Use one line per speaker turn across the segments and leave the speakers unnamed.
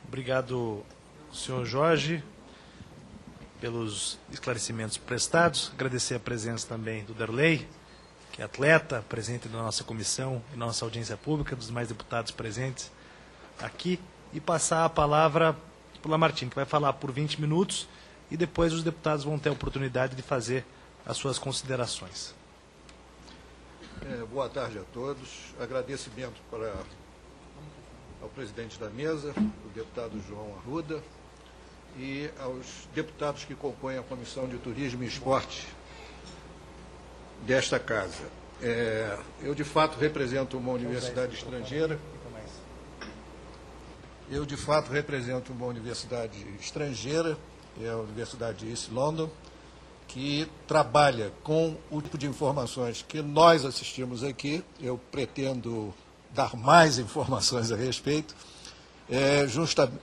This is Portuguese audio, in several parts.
Obrigado, senhor Jorge, pelos esclarecimentos prestados. Agradecer a presença também do Darley, que é atleta, presente na nossa comissão e nossa audiência pública, dos demais deputados presentes aqui, e passar a palavra para o Lamartine, que vai falar por 20 minutos, e depois os deputados vão ter a oportunidade de fazer as suas considerações.
Boa tarde a todos. Agradecimento ao presidente da mesa, o deputado João Arruda, e aos deputados que compõem a Comissão de Turismo e Esporte desta casa. Eu, de fato, represento uma universidade estrangeira. É a Universidade de East London, que trabalha com o tipo de informações que nós assistimos aqui. Eu pretendo dar mais informações a respeito,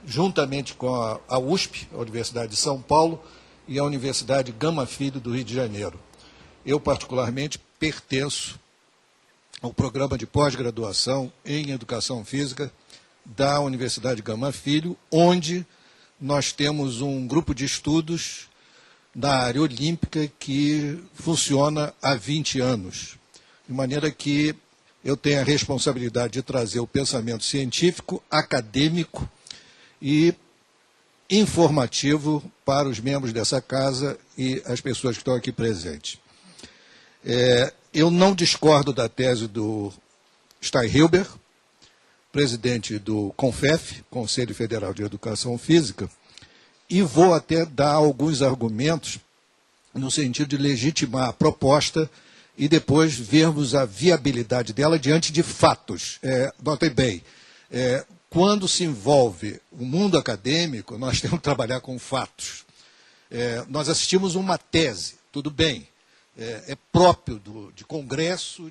juntamente com a USP, a Universidade de São Paulo, e a Universidade Gama Filho do Rio de Janeiro. Eu, particularmente, pertenço ao programa de pós-graduação em Educação Física da Universidade Gama Filho, onde nós temos um grupo de estudos da área olímpica que funciona há 20 anos, de maneira que eu tenho a responsabilidade de trazer o pensamento científico, acadêmico e informativo para os membros dessa casa e as pessoas que estão aqui presentes. Eu não discordo da tese do Steinhilber, presidente do CONFEF, Conselho Federal de Educação Física, e vou até dar alguns argumentos no sentido de legitimar a proposta e depois vermos a viabilidade dela diante de fatos. Notem bem, quando se envolve o mundo acadêmico, nós temos que trabalhar com fatos. Nós assistimos uma tese, tudo bem, é próprio de congresso,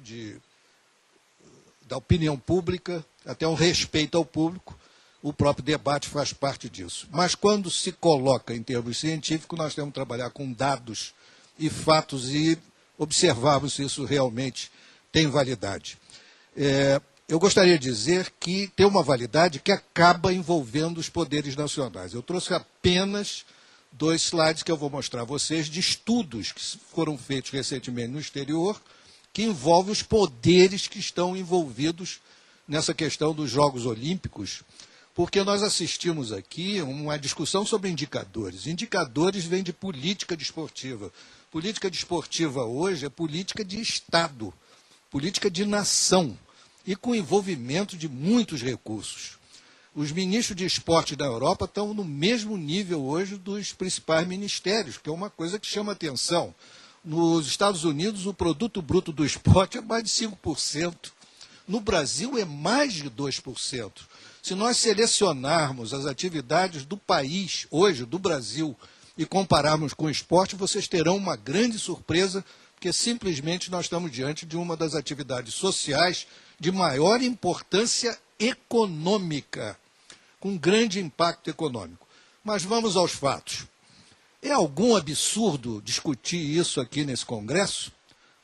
da opinião pública, até um respeito ao público, o próprio debate faz parte disso. Mas quando se coloca em termos científicos, nós temos que trabalhar com dados e fatos e observarmos se isso realmente tem validade. Eu gostaria de dizer que tem uma validade que acaba envolvendo os poderes nacionais. Eu trouxe apenas 2 slides que eu vou mostrar a vocês de estudos que foram feitos recentemente no exterior, que envolvem os poderes que estão envolvidos nessa questão dos Jogos Olímpicos, porque nós assistimos aqui uma discussão sobre indicadores. Indicadores vêm de política desportiva. Política desportiva hoje é política de Estado, política de nação, e com envolvimento de muitos recursos. Os ministros de esporte da Europa estão no mesmo nível hoje dos principais ministérios, que é uma coisa que chama atenção. Nos Estados Unidos, o produto bruto do esporte é mais de 5%. No Brasil, é mais de 2%. Se nós selecionarmos as atividades do país, hoje, do Brasil, e compararmos com o esporte, vocês terão uma grande surpresa, porque simplesmente nós estamos diante de uma das atividades sociais de maior importância econômica, com grande impacto econômico. Mas vamos aos fatos. É algum absurdo discutir isso aqui nesse Congresso?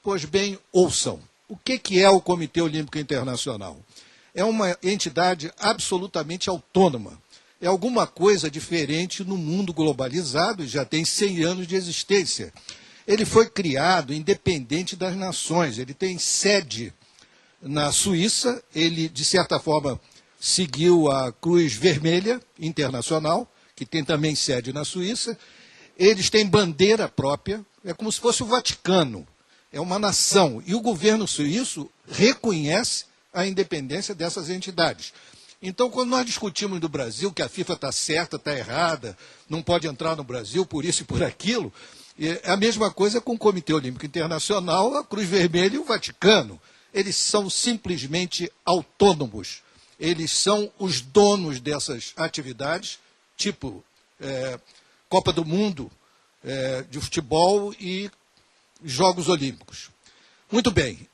Pois bem, ouçam. O que é o Comitê Olímpico Internacional? É uma entidade absolutamente autônoma. É alguma coisa diferente no mundo globalizado e já tem 100 anos de existência. Ele foi criado independente das nações. Ele tem sede na Suíça. Ele, de certa forma, seguiu a Cruz Vermelha Internacional, que tem também sede na Suíça. Eles têm bandeira própria. É como se fosse o Vaticano. É uma nação. E o governo suíço reconhece a independência dessas entidades. Então, quando nós discutimos do Brasil, que a FIFA está certa, está errada, não pode entrar no Brasil por isso e por aquilo, é a mesma coisa com o Comitê Olímpico Internacional, a Cruz Vermelha e o Vaticano. Eles são simplesmente autônomos. Eles são os donos dessas atividades, tipo Copa do Mundo de futebol e Jogos Olímpicos. Muito bem.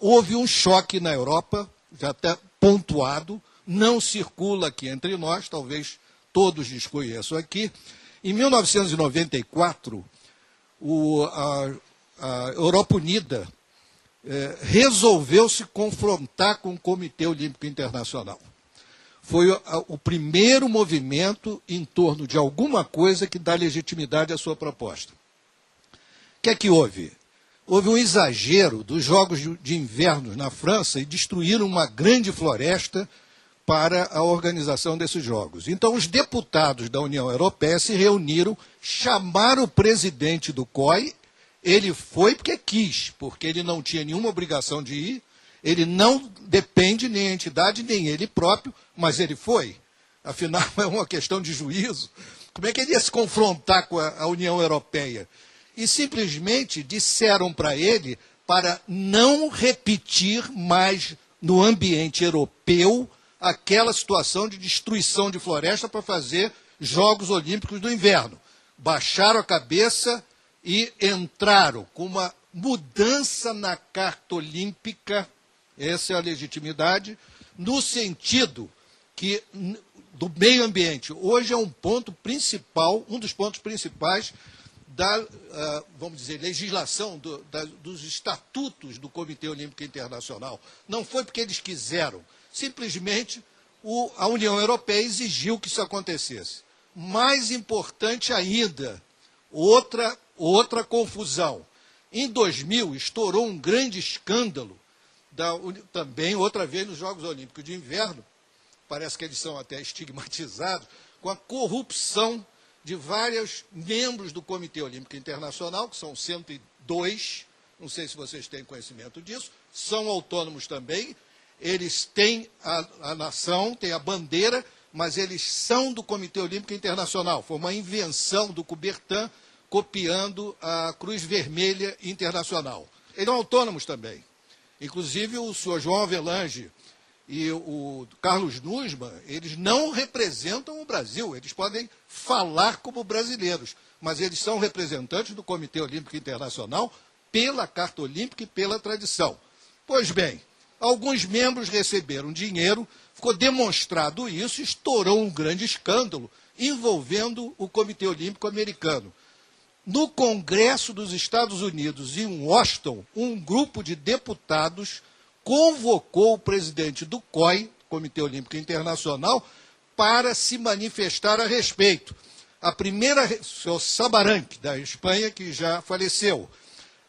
Houve um choque na Europa, já até pontuado, não circula aqui entre nós, talvez todos desconheçam aqui. Em 1994, a Europa Unida resolveu se confrontar com o Comitê Olímpico Internacional. foi o primeiro movimento em torno de alguma coisa que dá legitimidade à sua proposta. O que é que houve? Houve um exagero dos Jogos de Inverno na França e destruíram uma grande floresta para a organização desses Jogos. Então, os deputados da União Europeia se reuniram, chamaram o presidente do COI, ele foi porque quis, porque ele não tinha nenhuma obrigação de ir, ele não depende nem a entidade, nem ele próprio, mas ele foi. Afinal, é uma questão de juízo. Como é que ele ia se confrontar com a União Europeia? E simplesmente disseram para ele para não repetir mais no ambiente europeu aquela situação de destruição de floresta para fazer Jogos Olímpicos do Inverno. Baixaram a cabeça e entraram com uma mudança na Carta Olímpica, essa é a legitimidade, no sentido que do meio ambiente. Hoje é um ponto principal, um dos pontos principais da, vamos dizer, legislação dos estatutos do Comitê Olímpico Internacional. Não foi porque eles quiseram, simplesmente a União Europeia exigiu que isso acontecesse. Mais importante ainda, outra confusão. Em 2000, estourou um grande escândalo, também outra vez nos Jogos Olímpicos de Inverno, parece que eles são até estigmatizados, com a corrupção de vários membros do Comitê Olímpico Internacional, que são 102, não sei se vocês têm conhecimento disso, são autônomos também, eles têm a nação, têm a bandeira, mas eles são do Comitê Olímpico Internacional. Foi uma invenção do Coubertin, copiando a Cruz Vermelha Internacional. Eles são autônomos também. Inclusive, o senhor João Avelange e o Carlos Nussmann, eles não representam o Brasil, eles podem falar como brasileiros, mas eles são representantes do Comitê Olímpico Internacional pela Carta Olímpica e pela tradição. Pois bem, alguns membros receberam dinheiro, ficou demonstrado isso, estourou um grande escândalo envolvendo o Comitê Olímpico Americano. No Congresso dos Estados Unidos, em Washington, um grupo de deputados convocou o presidente do COI, Comitê Olímpico Internacional, para se manifestar a respeito. A primeira, o senhor Samaranch, da Espanha, que já faleceu,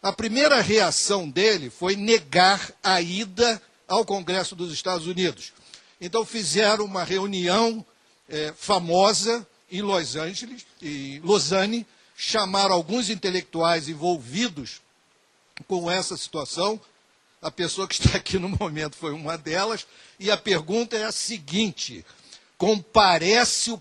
a primeira reação dele foi negar a ida ao Congresso dos Estados Unidos. Então fizeram uma reunião famosa em Los Angeles, em Lausanne, chamaram alguns intelectuais envolvidos com essa situação. A pessoa que está aqui no momento foi uma delas, e a pergunta é a seguinte: comparece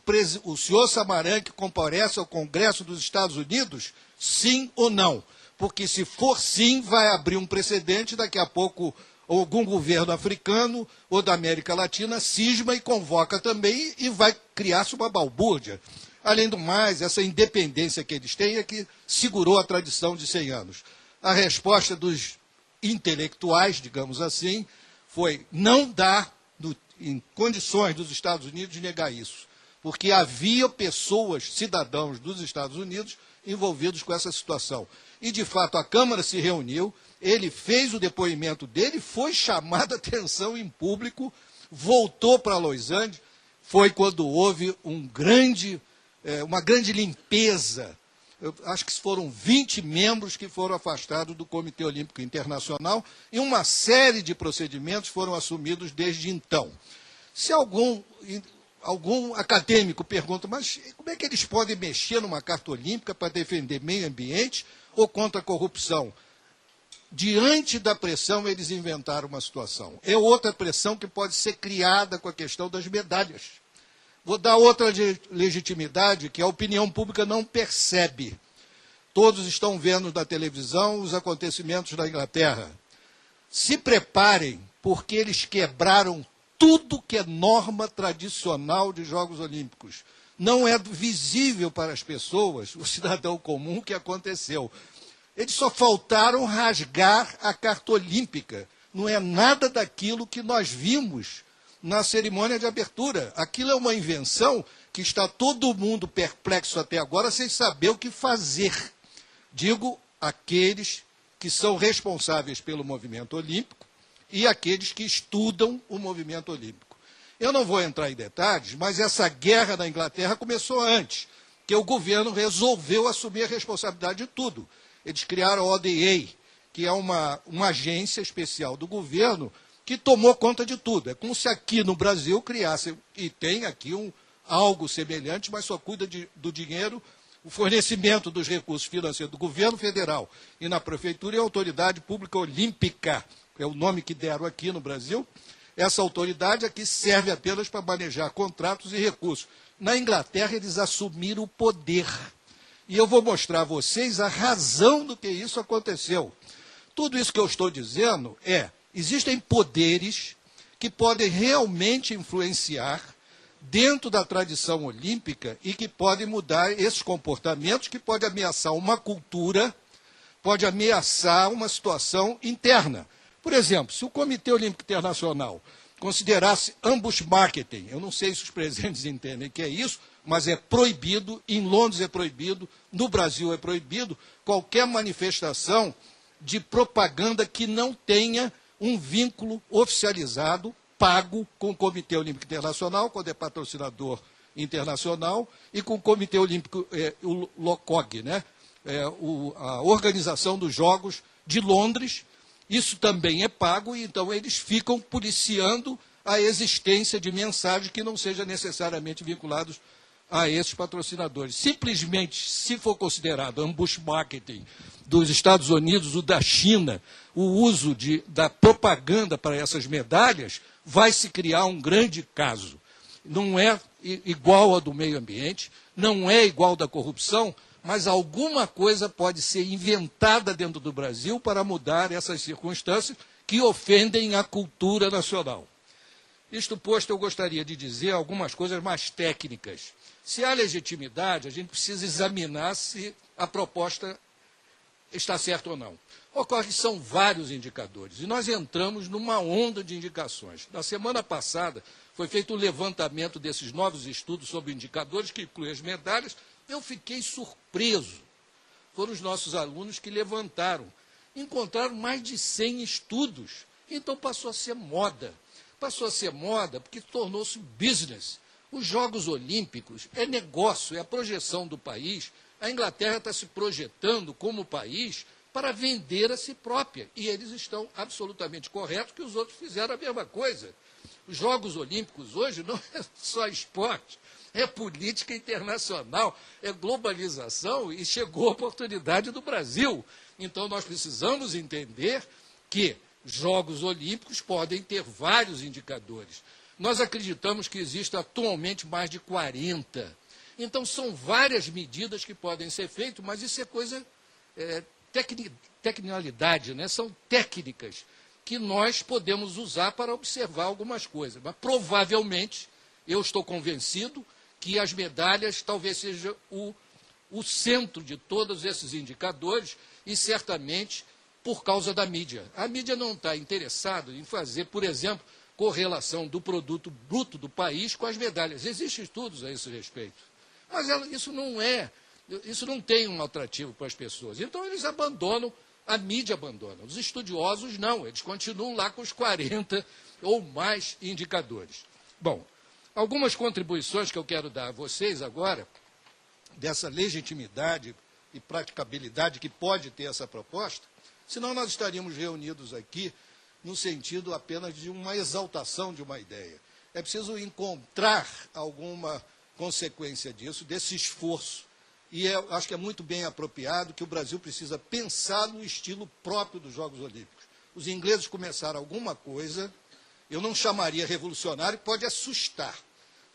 o senhor Samaranch comparece ao Congresso dos Estados Unidos? Sim ou não? Porque se for sim, vai abrir um precedente, daqui a pouco algum governo africano ou da América Latina cisma e convoca também e vai criar-se uma balbúrdia. Além do mais, essa independência que eles têm é que segurou a tradição de 100 anos. A resposta dos intelectuais, digamos assim, foi não dá em condições dos Estados Unidos de negar isso, porque havia pessoas, cidadãos dos Estados Unidos, envolvidos com essa situação. E, de fato, a Câmara se reuniu, ele fez o depoimento dele, foi chamado a atenção em público, voltou para Los Angeles, foi quando houve uma grande limpeza. Eu acho que foram 20 membros que foram afastados do Comitê Olímpico Internacional e uma série de procedimentos foram assumidos desde então. Se algum acadêmico pergunta, mas como é que eles podem mexer numa Carta Olímpica para defender meio ambiente ou contra a corrupção? Diante da pressão, eles inventaram uma situação. É outra pressão que pode ser criada com a questão das medalhas. Vou dar outra legitimidade que a opinião pública não percebe. Todos estão vendo na televisão os acontecimentos da Inglaterra. Se preparem, porque eles quebraram tudo que é norma tradicional de Jogos Olímpicos. Não é visível para as pessoas, o cidadão comum, o que aconteceu. Eles só faltaram rasgar a Carta Olímpica. Não é nada daquilo que nós vimos na cerimônia de abertura. Aquilo é uma invenção que está todo mundo perplexo até agora, sem saber o que fazer. Digo, aqueles que são responsáveis pelo movimento olímpico e aqueles que estudam o movimento olímpico. Eu não vou entrar em detalhes, mas essa guerra na Inglaterra começou antes, que o governo resolveu assumir a responsabilidade de tudo. Eles criaram a ODA, que é uma agência especial do governo que tomou conta de tudo. É como se aqui no Brasil criasse, e tem aqui algo semelhante, mas só cuida do dinheiro, o fornecimento dos recursos financeiros do governo federal e na prefeitura e a Autoridade Pública Olímpica, que é o nome que deram aqui no Brasil. Essa autoridade aqui serve apenas para manejar contratos e recursos. Na Inglaterra, eles assumiram o poder. E eu vou mostrar a vocês a razão do que isso aconteceu. Tudo isso que eu estou dizendo existem poderes que podem realmente influenciar dentro da tradição olímpica e que podem mudar esses comportamentos, que podem ameaçar uma cultura, pode ameaçar uma situação interna. Por exemplo, se o Comitê Olímpico Internacional considerasse ambush marketing, eu não sei se os presentes entendem o que é isso, mas é proibido, em Londres é proibido, no Brasil é proibido, qualquer manifestação de propaganda que não tenha um vínculo oficializado, pago com o Comitê Olímpico Internacional, quando é patrocinador internacional, e com o Comitê Olímpico, o LOCOG, né? A Organização dos Jogos de Londres. Isso também é pago, e então eles ficam policiando a existência de mensagens que não sejam necessariamente vinculados a esses patrocinadores. Simplesmente, se for considerado ambush marketing dos Estados Unidos ou da China, o uso da propaganda para essas medalhas, vai se criar um grande caso. Não é igual ao do meio ambiente, não é igual da corrupção, mas alguma coisa pode ser inventada dentro do Brasil para mudar essas circunstâncias que ofendem a cultura nacional. Isto posto, eu gostaria de dizer algumas coisas mais técnicas. Se há legitimidade, a gente precisa examinar se a proposta está certa ou não. Ocorre que são vários indicadores, e nós entramos numa onda de indicações. Na semana passada, foi feito um levantamento desses novos estudos sobre indicadores, que incluem as medalhas. Eu fiquei surpreso. Foram os nossos alunos que levantaram. Encontraram mais de 100 estudos. Então passou a ser moda. Passou a ser moda porque tornou-se business. Os Jogos Olímpicos é negócio, é a projeção do país. A Inglaterra está se projetando como país para vender a si própria. E eles estão absolutamente corretos que os outros fizeram a mesma coisa. Os Jogos Olímpicos hoje não é só esporte, é política internacional, é globalização, e chegou a oportunidade do Brasil. Então, nós precisamos entender que Jogos Olímpicos podem ter vários indicadores. Nós acreditamos que existem atualmente mais de 40. Então, são várias medidas que podem ser feitas, mas isso é coisa, tecnicalidade, né? São técnicas que nós podemos usar para observar algumas coisas. Mas, provavelmente, eu estou convencido que as medalhas talvez sejam o centro de todos esses indicadores, e certamente por causa da mídia. A mídia não está interessada em fazer, por exemplo, correlação do produto bruto do país com as medalhas. Existem estudos a esse respeito. Mas isso não tem um atrativo para as pessoas. Então eles abandonam, a mídia abandona. Os estudiosos não, eles continuam lá com os 40 ou mais indicadores. Bom, algumas contribuições que eu quero dar a vocês agora, dessa legitimidade e praticabilidade que pode ter essa proposta, senão nós estaríamos reunidos aqui no sentido apenas de uma exaltação de uma ideia. É preciso encontrar alguma consequência disso, desse esforço. E eu acho que é muito bem apropriado que o Brasil precisa pensar no estilo próprio dos Jogos Olímpicos. Os ingleses começaram alguma coisa, eu não chamaria revolucionário, pode assustar,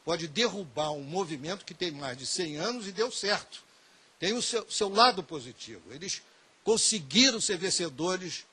pode derrubar um movimento que tem mais de 100 anos e deu certo. Tem o seu lado positivo. Eles conseguiram ser vencedores,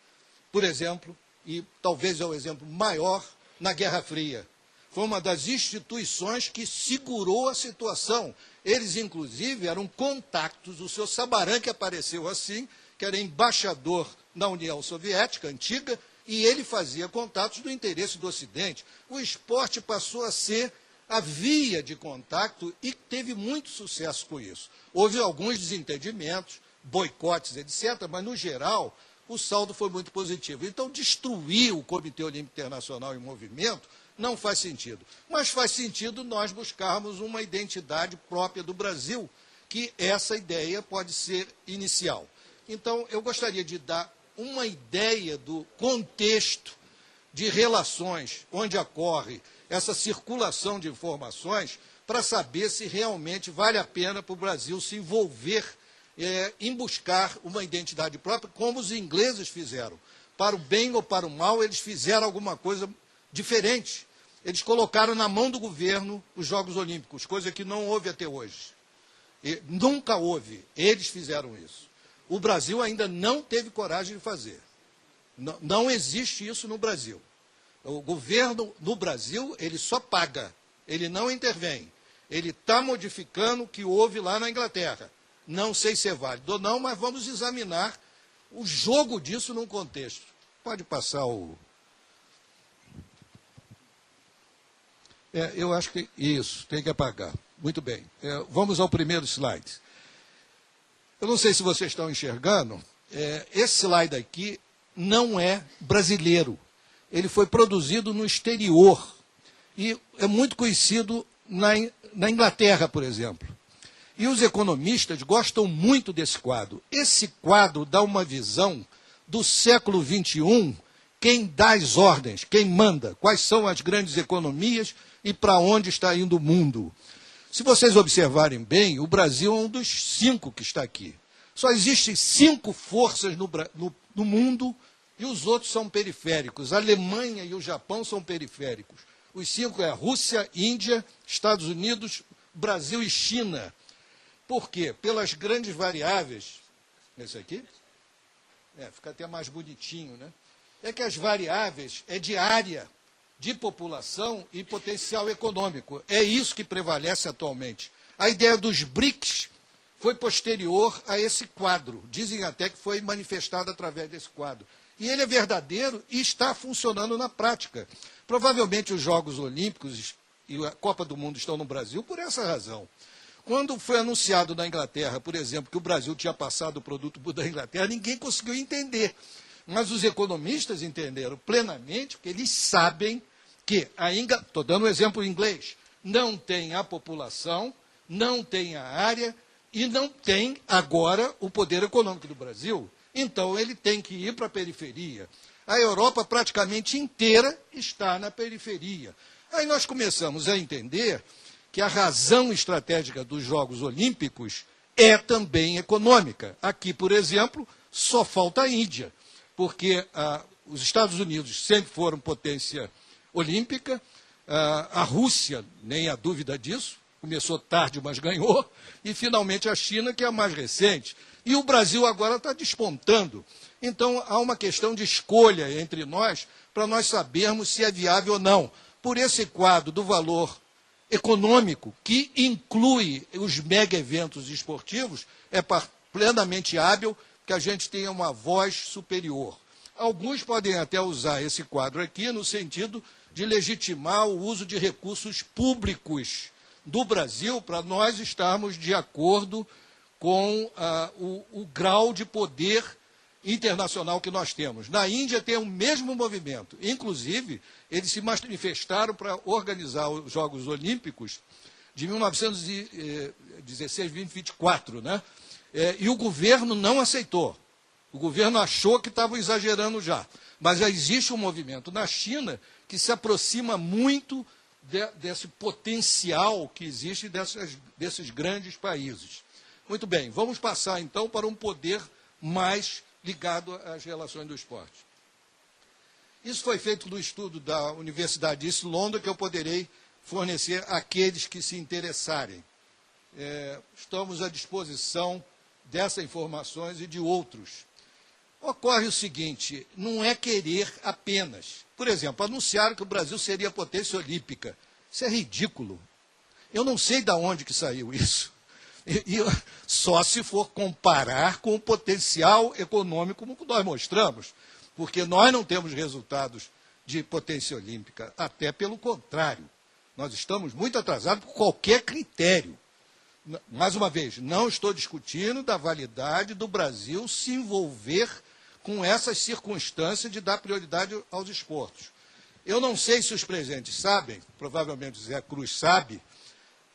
por exemplo, e talvez é o exemplo maior, na Guerra Fria. Foi uma das instituições que segurou a situação. Eles, inclusive, eram contactos. O seu Sabaran, que apareceu assim, que era embaixador na União Soviética antiga, e ele fazia contatos do interesse do Ocidente. O esporte passou a ser a via de contato e teve muito sucesso com isso. Houve alguns desentendimentos, boicotes, etc., mas, no geral, o saldo foi muito positivo. Então, destruir o Comitê Olímpico Internacional em movimento não faz sentido. Mas faz sentido nós buscarmos uma identidade própria do Brasil, que essa ideia pode ser inicial. Então, eu gostaria de dar uma ideia do contexto de relações onde ocorre essa circulação de informações para saber se realmente vale a pena para o Brasil se envolver em buscar uma identidade própria, como os ingleses fizeram. Para o bem ou para o mal, eles fizeram alguma coisa diferente. Eles colocaram na mão do governo os Jogos Olímpicos, coisa que não houve até hoje. Nunca houve. Eles fizeram isso. O Brasil ainda não teve coragem de fazer. Não existe isso no Brasil. O governo no Brasil, ele só paga, ele não intervém. Ele está modificando o que houve lá na Inglaterra. Não sei se é válido ou não, mas vamos examinar o jogo disso num contexto. Pode passar o... eu acho que isso, tem que apagar. Muito bem. Vamos ao primeiro slide. Eu não sei se vocês estão enxergando, esse slide aqui não é brasileiro. Ele foi produzido no exterior e é muito conhecido na Inglaterra, por exemplo. E os economistas gostam muito desse quadro. Esse quadro dá uma visão do século XXI, quem dá as ordens, quem manda, quais são as grandes economias e para onde está indo o mundo. Se vocês observarem bem, o Brasil é um dos 5 que está aqui. Só existem 5 forças no mundo e os outros são periféricos. A Alemanha e o Japão são periféricos. Os 5 é a Rússia, Índia, Estados Unidos, Brasil e China. Por quê? Pelas grandes variáveis. Esse aqui? Fica até mais bonitinho, né? É que as variáveis é de área, de população e potencial econômico. É isso que prevalece atualmente. A ideia dos BRICS foi posterior a esse quadro. Dizem até que foi manifestado através desse quadro. E ele é verdadeiro e está funcionando na prática. Provavelmente os Jogos Olímpicos e a Copa do Mundo estão no Brasil por essa razão. Quando foi anunciado na Inglaterra, por exemplo, que o Brasil tinha passado o produto da Inglaterra, ninguém conseguiu entender. Mas os economistas entenderam plenamente, porque eles sabem que estou dando um exemplo em inglês, não tem a população, não tem a área e não tem agora o poder econômico do Brasil. Então ele tem que ir para a periferia. A Europa praticamente inteira está na periferia. Aí nós começamos a entender que a razão estratégica dos Jogos Olímpicos é também econômica. Aqui, por exemplo, só falta a Índia, porque os Estados Unidos sempre foram potência olímpica, a Rússia, nem há dúvida disso, começou tarde, mas ganhou, e finalmente a China, que é a mais recente. E o Brasil agora está despontando. Então, há uma questão de escolha entre nós, para nós sabermos se é viável ou não. Por esse quadro do valor econômico, que inclui os mega-eventos esportivos, é plenamente hábil que a gente tenha uma voz superior. Alguns podem até usar esse quadro aqui no sentido de legitimar o uso de recursos públicos do Brasil para nós estarmos de acordo com o grau de poder internacional que nós temos. Na Índia tem o mesmo movimento. Inclusive, eles se manifestaram para organizar os Jogos Olímpicos de 1916, 24, né? E o governo não aceitou. O governo achou que estavam exagerando já. Mas já existe um movimento na China que se aproxima muito desse potencial que existe desses grandes países. Muito bem, vamos passar então para um poder mais ligado às relações do esporte. Isso foi feito no estudo da Universidade de East London, que eu poderei fornecer àqueles que se interessarem. Estamos à disposição dessas informações e de outros. Ocorre o seguinte, não é querer apenas. Por exemplo, anunciaram que o Brasil seria potência olímpica. Isso é ridículo. Eu não sei de onde que saiu isso. Só se for comparar com o potencial econômico como nós mostramos, porque nós não temos resultados de potência olímpica, até pelo contrário. Nós estamos muito atrasados por qualquer critério. Mais uma vez, não estou discutindo da validade do Brasil se envolver com essas circunstâncias de dar prioridade aos esportes. Eu não sei se os presentes sabem, provavelmente o Zé Cruz sabe,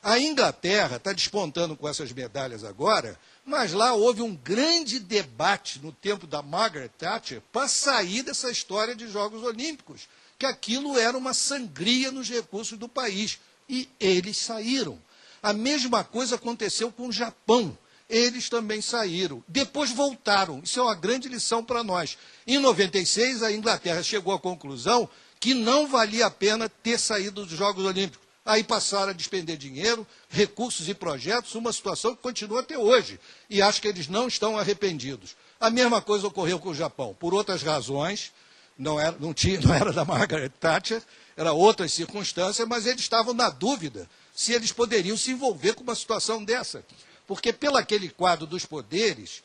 a Inglaterra está despontando com essas medalhas agora, mas lá houve um grande debate no tempo da Margaret Thatcher para sair dessa história de Jogos Olímpicos, que aquilo era uma sangria nos recursos do país. E eles saíram. A mesma coisa aconteceu com o Japão. Eles também saíram. Depois voltaram. Isso é uma grande lição para nós. Em 96, a Inglaterra chegou à conclusão que não valia a pena ter saído dos Jogos Olímpicos. Aí passaram a despender dinheiro, recursos e projetos, uma situação que continua até hoje. E acho que eles não estão arrependidos. A mesma coisa ocorreu com o Japão, por outras razões, não era da Margaret Thatcher, era outras circunstâncias, mas eles estavam na dúvida se eles poderiam se envolver com uma situação dessa. Porque, pelo aquele quadro dos poderes,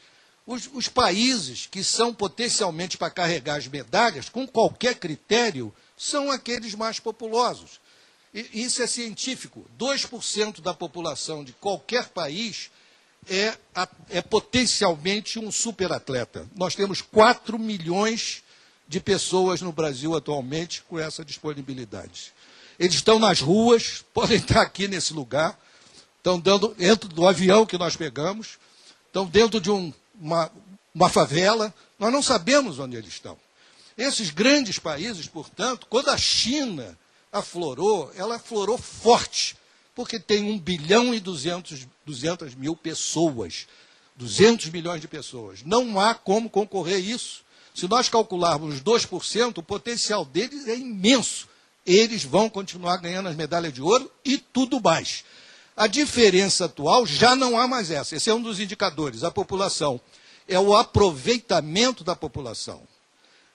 os países que são potencialmente para carregar as medalhas, com qualquer critério, são aqueles mais populosos. E isso é científico. 2% da população de qualquer país é potencialmente um superatleta. Nós temos 4 milhões de pessoas no Brasil atualmente com essa disponibilidade. Eles estão nas ruas, podem estar aqui nesse lugar, estão dentro do avião que nós pegamos, estão dentro de uma favela, nós não sabemos onde eles estão. Esses grandes países, portanto, quando a China aflorou, ela aflorou forte, porque tem 1 bilhão e 200 mil pessoas, 200 milhões de pessoas. Não há como concorrer isso. Se nós calcularmos 2%, o potencial deles é imenso. Eles vão continuar ganhando as medalhas de ouro e tudo mais. A diferença atual já não há mais essa. Esse é um dos indicadores. A população é o aproveitamento da população.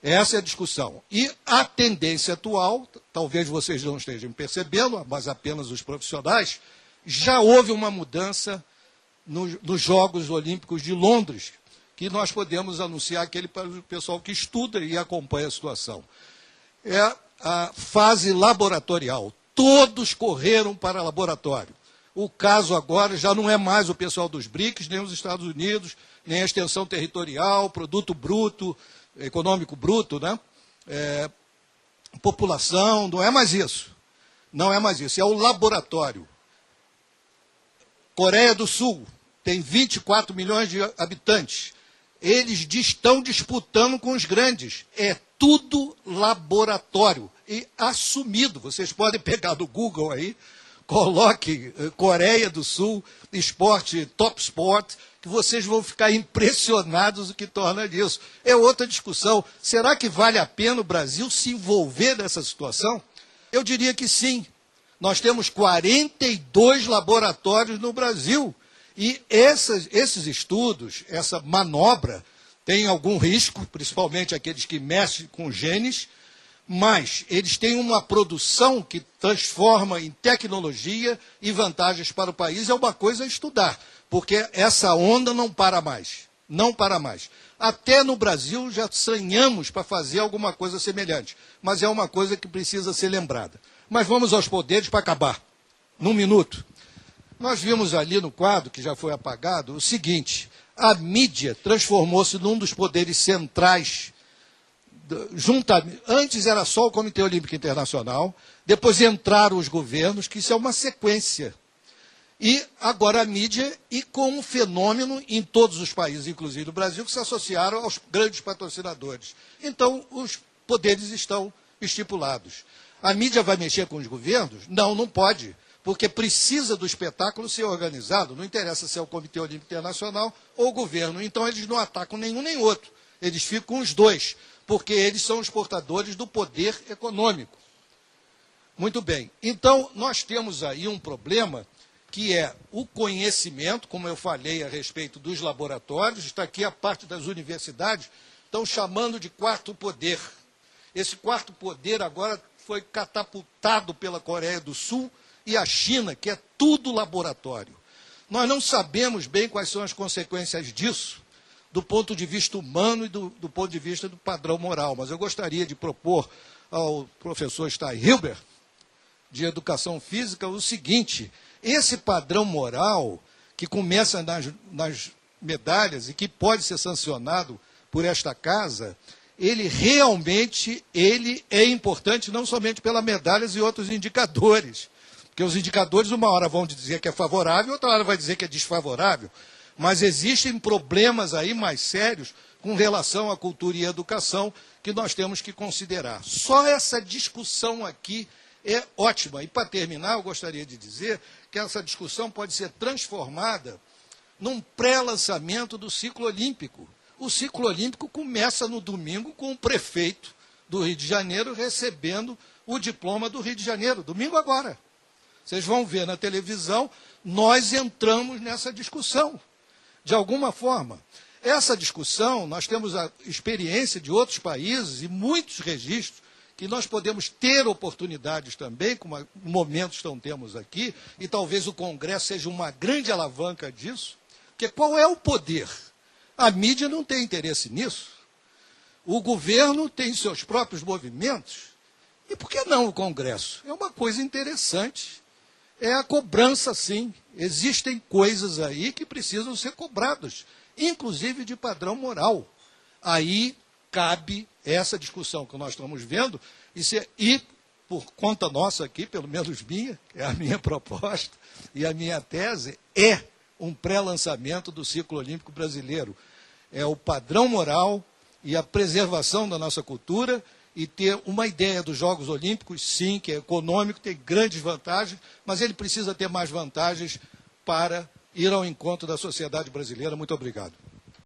Essa é a discussão. E a tendência atual, talvez vocês não estejam percebendo, mas apenas os profissionais, já houve uma mudança nos Jogos Olímpicos de Londres, que nós podemos anunciar aquele para o pessoal que estuda e acompanha a situação. É a fase laboratorial. Todos correram para laboratório. O caso agora já não é mais o pessoal dos BRICS, nem os Estados Unidos, nem a extensão territorial, produto bruto, econômico bruto, né? População, não é mais isso. Não é mais isso, é o laboratório. Coreia do Sul tem 24 milhões de habitantes. Eles estão disputando com os grandes. É tudo laboratório. E assumido. Vocês podem pegar do Google aí, coloque Coreia do Sul, esporte, top sport, que vocês vão ficar impressionados o que torna disso. É outra discussão. Será que vale a pena o Brasil se envolver nessa situação? Eu diria que sim. Nós temos 42 laboratórios no Brasil. E esses estudos, essa manobra, tem algum risco, principalmente aqueles que mexem com genes, mas eles têm uma produção que transforma em tecnologia e vantagens para o país. É uma coisa a estudar, porque essa onda não para mais. Não para mais. Até no Brasil já sonhamos para fazer alguma coisa semelhante, mas é uma coisa que precisa ser lembrada. Mas vamos aos poderes para acabar. Num minuto. Nós vimos ali no quadro, que já foi apagado, o seguinte: a mídia transformou-se num dos poderes centrais. Antes era só o Comitê Olímpico Internacional, depois entraram os governos, que isso é uma sequência. E agora a mídia, e com um fenômeno em todos os países, inclusive no Brasil, que se associaram aos grandes patrocinadores. Então, os poderes estão estipulados. A mídia vai mexer com os governos? Não, não pode, porque precisa do espetáculo ser organizado. Não interessa se é o Comitê Olímpico Internacional ou o governo. Então, eles não atacam nenhum nem outro. Eles ficam com os dois, porque eles são os portadores do poder econômico. Muito bem. Então, nós temos aí um problema que é o conhecimento, como eu falei a respeito dos laboratórios, está aqui a parte das universidades, estão chamando de quarto poder. Esse quarto poder agora foi catapultado pela Coreia do Sul e a China, que é tudo laboratório. Nós não sabemos bem quais são as consequências disso, do ponto de vista humano e do ponto de vista do padrão moral. Mas eu gostaria de propor ao professor Steinhilber, de Educação Física, o seguinte: esse padrão moral, que começa nas medalhas e que pode ser sancionado por esta casa, ele realmente é importante não somente pelas medalhas e outros indicadores, porque os indicadores uma hora vão dizer que é favorável, outra hora vai dizer que é desfavorável, mas existem problemas aí mais sérios com relação à cultura e educação que nós temos que considerar. Só essa discussão aqui é ótima. E, para terminar, eu gostaria de dizer que essa discussão pode ser transformada num pré-lançamento do ciclo olímpico. O ciclo olímpico começa no domingo com o prefeito do Rio de Janeiro recebendo o diploma do Rio de Janeiro, domingo agora. Vocês vão ver na televisão, nós entramos nessa discussão. De alguma forma, essa discussão, nós temos a experiência de outros países e muitos registros que nós podemos ter oportunidades também, como momentos que temos aqui, e talvez o Congresso seja uma grande alavanca disso, porque qual é o poder? A mídia não tem interesse nisso. O governo tem seus próprios movimentos. E por que não o Congresso? É uma coisa interessante. É a cobrança, sim. Existem coisas aí que precisam ser cobradas, inclusive de padrão moral. Aí cabe essa discussão que nós estamos vendo, e por conta nossa aqui, pelo menos minha, é a minha proposta, e a minha tese é um pré-lançamento do ciclo olímpico brasileiro. É o padrão moral e a preservação da nossa cultura e ter uma ideia dos Jogos Olímpicos, sim, que é econômico, tem grandes vantagens, mas ele precisa ter mais vantagens para ir ao encontro da sociedade brasileira. Muito obrigado.